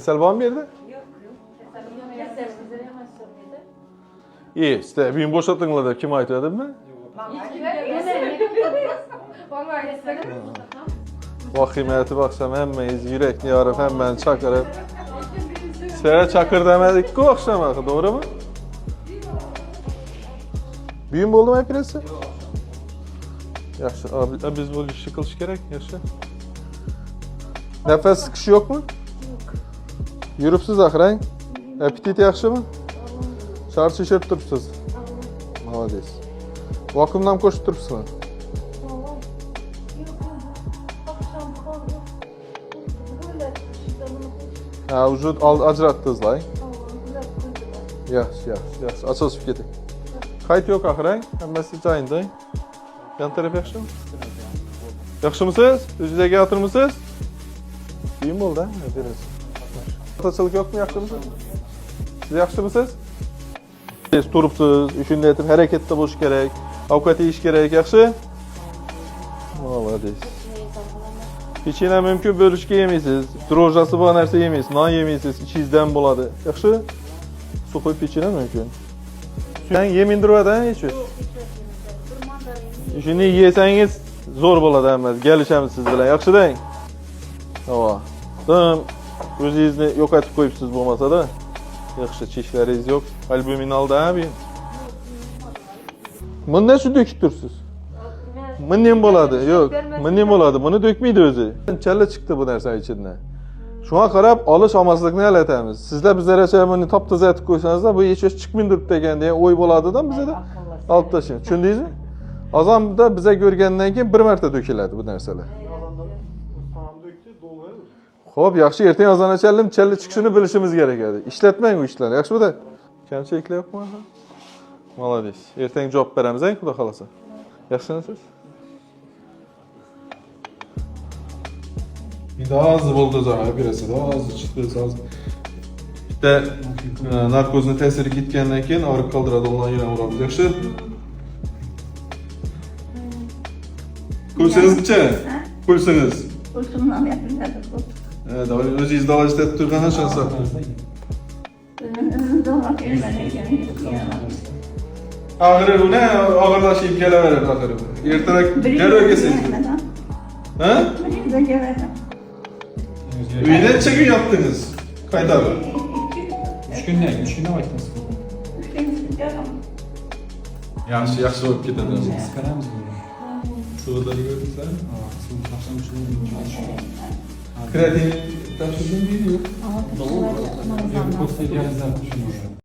Kasal var mı bir yerde? Yok. Kasal sizlere hemen sormaydı. İyi, işte büyün boşaltınlar da kim ait edin mi? Vakimiyeti baksam hemmeyiz yürekli yarıp hemen çakarıp. Size çakır demedik ki o akşam, doğru mu? Büyün oldu mu hepiniz? Yaxşı, abi biz bu işi kılış gerek, yaxşı. Nefes sıkışı yok mu? Yok. Yürüpsüz akırayın. Apetit yaxşı mı? Şarj şişirip durupsuz. Молодец. Vakumdan koşup durupsun. Ha, vücut acırattınız lan. Yaxşı. Açılışıp gedik. Kayıt yok akırayın. Hemen siz cayındayın. Yan taraf yaxşı mı? Yaxşı mısınız? Üzüge yatırmışsınız? İyi mi oldu ha? Biraz. Atışılık yok mu? Yaxşı mısınız? Siz yaxşı mısınız? Siz turupsuz, üçünde etip harekette boş gerek, avukatı iş gerek, yaxşı? Молодец. Peçine mümkün bölüşke yemeysiz, drojjası bu narsa yemeysiz, nan yemeysiz, içinizden boladı. Yaxşı? Su koyup peçine mümkün. Sen yemindirvada hiç yok. Şimdi yeseniz zor boladı hemen, gelişemiz siz bilen, yaxşı deyin. Hava. Tamam, özünüzni yok etip koyupsiz bulmasa da. Yaxşı, çişleriniz yok. Albumin aldı abi. Bunu nasıl döküp dursunuz? Mınnem boladı, yok. Mınnem boladı, bunu dökmeydi özü. Çelle çıktı bu narsa içinden. Şuna qarab alışamazlıqni hal etamiz. Sizler bizlere bunu taptaza etib koysanız da bu hiç çıkmayın durub degan degan o'y bo'ladidan bize de alıp taşıyın. Tushundingizmi? Azam da bize görgenden keyin bir marta döküladi bu narsalar. Xo'p, yaxshi, ertaga azon achaldim, challa chiqishini bilishimiz kerak edi. Ishlatmang bu ishlarni, yaxshimi da? Kamchiliklar yo'qmi? Молодец. Ertaga javob beramiz, xudo xolasa. Yaxshimisiz? Daha az oldu zaten, birisi daha az çıktı, az. İşte narkozun tesiri gitgenden keyin ağrıp kaldıradi, ondan yine vuramiz, yaxshi? Pulsingiz-chi? Pulsingiz. Pulsimdan yapılmadı bu. Evet, o'zingiz davolash turgan ishonsa. Ağrı bu ne? Ağırlaşıp geleverir ağrı. Ertarak geliyor kesin. Ha? Uyudan neçe gün yaptınız? Kayıt abi. 3 gün ne? 3 güne baktınız. Yaxşı olup ketadi. Sıkaramız bunu. Suğuları gördün sen? Sıvı taksan 3 gün çıkıyor. Kreatin tapşırdın değil mi? Yok, postayı gelizden düşünüyorum.